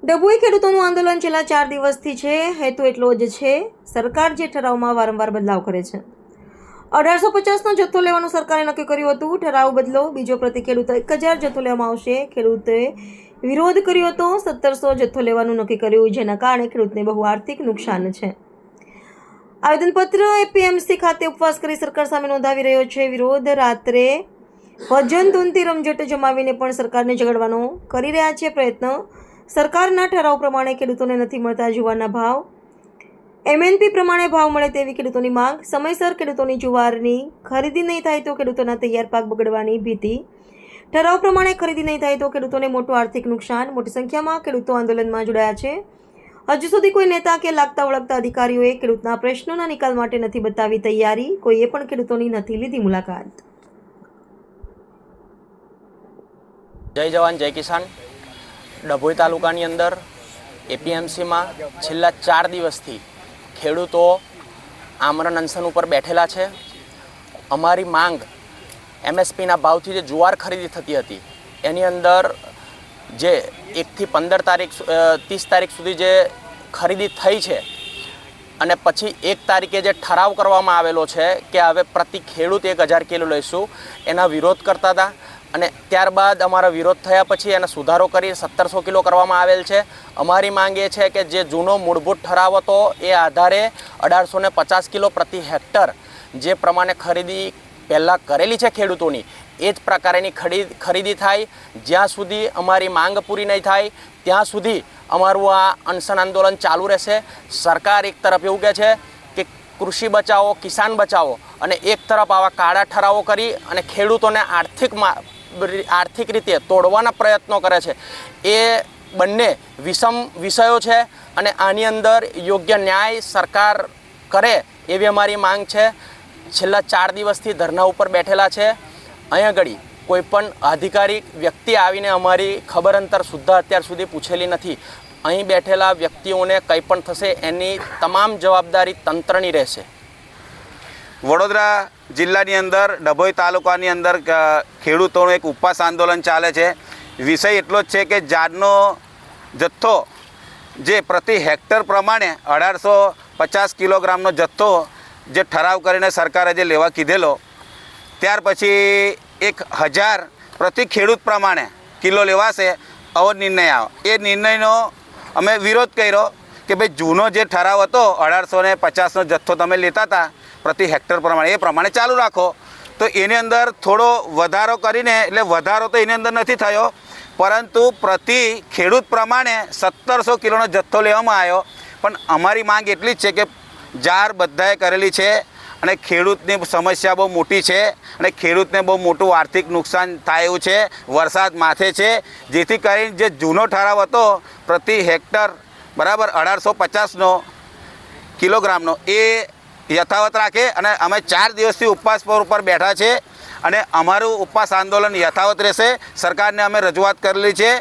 ડભોઈ ખેડૂતોનું આંદોલન છેલ્લા 4 દિવસથી છે। હેતુ એટલો જ છે, સરકાર જે ઠરાવમાં વારંવાર બદલાવ કરે છે। 1850નો જથ્થો લેવાનું સરકારે નક્કી કર્યું હતું, ઠરાવ બદલો, બીજો પ્રતિ ખેડૂતો 1000 જથ્થો લેવામાં આવશે। ખેડૂતોએ વિરોધ કર્યો હતો, 1700 જથ્થો લેવાનું નક્કી કર્યું, જેના કારણે ખેડૂતને બહુ આર્થિક નુકસાન છે। આવેદનપત્ર એપીએમસી ખાતે ઉપવાસ કરી સરકાર સામે નોંધાવી રહ્યો છે વિરોધ। રાત્રે ભજન ધૂનથી રમઝટ જમાવીને પણ સરકારને જગાડવાનો કરી રહ્યા છે પ્રયત્ન। સરકારના ઠરાવ પ્રમાણે ખેડૂતોને નથી મળતા જુવારના ભાવ, એમએનપી પ્રમાણે ભાવ મળે તેવી ખેડૂતોની માંગ। સમયસર ખેડૂતોની જુવારની ખરીદી નહીં થાય તો ખેડૂતોના તૈયાર પાક બગડવાની ભીતિ। ઠરાવ પ્રમાણે ખરીદી નહીં થાય તો ખેડૂતોને મોટું આર્થિક નુકસાન। મોટી સંખ્યામાં ખેડૂતો આંદોલનમાં જોડાયા છે। હજુ સુધી કોઈ નેતા કે લાગતા વળગતા અધિકારીઓએ ખેડૂતના પ્રશ્નોના નિકાલ માટે નથી બતાવી તૈયારી। કોઈએ પણ ખેડૂતોની નથી લીધી મુલાકાત। જય જવાન જય કિસાન। ડભોઈ તાલુકાની અંદર એપીએમસીમાં છેલ્લા 4 દિવસથી ખેડૂતો આમરણ અનશન ઉપર બેઠેલા છે। અમારી માંગ એમએસપીના ભાવથી જે જુવાર ખરીદી થતી હતી એની અંદર જે 1 થી 15 તારીખ 30 તારીખ સુધી જે ખરીદી થઈ છે અને પછી 1 તારીખે જે ઠરાવ કરવામાં આવેલો છે કે હવે પ્રતિ ખેડૂત 1000 કિલો લઈશું, એના વિરોધ કરતા હતા અને ત્યારબાદ અમારો વિરોધ થયા પછી એને સુધારો કરી 1700 કિલો કરવામાં આવેલ છે। અમારી માંગ એ છે કે જે જૂનો મૂળભૂત ઠરાવ હતો એ આધારે 1850 કિલો પ્રતિ હેક્ટર જે પ્રમાણે ખરીદી પહેલાં કરેલી છે ખેડૂતોની એ જ પ્રકારેની ખરીદી થાય। જ્યાં સુધી અમારી માંગ પૂરી નહીં થાય ત્યાં સુધી અમારું આ અનશન આંદોલન ચાલુ રહેશે। સરકાર એક તરફ એવું કહે છે કે કૃષિ બચાવો, કિસાન બચાવો, અને એક તરફ આવા કાળા ઠરાવો કરી અને ખેડૂતોને આર્થિક રીતે તોડવાના પ્રયત્નો કરે છે। એ બંને વિષમ વિષયો છે અને આની અંદર યોગ્ય ન્યાય સરકાર કરે એવી અમારી માંગ છે। છેલ્લા 4 દિવસથી ધરના ઉપર બેઠેલા છે। અહીંયા આગળ કોઈ પણ અધિકારી વ્યક્તિ આવીને અમારી ખબર અંતર સુદ્ધા અત્યાર સુધી પૂછેલી નથી। અહીં બેઠેલા વ્યક્તિઓને કંઈ પણ થશે એની તમામ જવાબદારી તંત્રની રહેશે। વડોદરા જિલ્લાની અંદર ડભોઈ તાલુકાની અંદર ખેડૂતોનું એક ઉપવાસ આંદોલન ચાલે છે। વિષય એટલો જ છે કે ઝાડનો જથ્થો જે પ્રતિ હેક્ટર પ્રમાણે 1850 કિલોગ્રામનો જથ્થો જે ઠરાવ કરીને સરકારે જે લેવા કીધેલો, ત્યાર પછી 1000 પ્રતિ ખેડૂત પ્રમાણે કિલો લેવાશે આવો નિર્ણય આવ્યો। એ નિર્ણયનો અમે વિરોધ કર્યો કે ભાઈ જૂનો જે ઠરાવ હતો 1850નો જથ્થો તમે લેતા હતા પ્રતિ હેક્ટર પ્રમાણે, એ પ્રમાણે ચાલુ રાખો। તો એની અંદર થોડો વધારો કરીને, એટલે વધારો તો એની અંદર નથી થયો, પરંતુ પ્રતિ ખેડૂત પ્રમાણે 1700 કિલોનો જથ્થો લેવામાં આવ્યો। પણ અમારી માંગ એટલી જ છે કે જાહેર બધાએ કરેલી છે અને ખેડૂતની સમસ્યા બહુ મોટી છે અને ખેડૂતને બહુ મોટું આર્થિક નુકસાન થાય એવું છે। વરસાદ માથે છે, જેથી કરીને જે જૂનો ઠરાવ હતો પ્રતિ હેક્ટર બરાબર 1850નો કિલોગ્રામનો એ યથાવત રાખે। અને અમે 4 દિવસથી ઉપવાસ પર બેઠા છે અને અમારું ઉપવાસ આંદોલન યથાવત રહેશે। સરકારને અમે રજૂઆત કરેલી છે।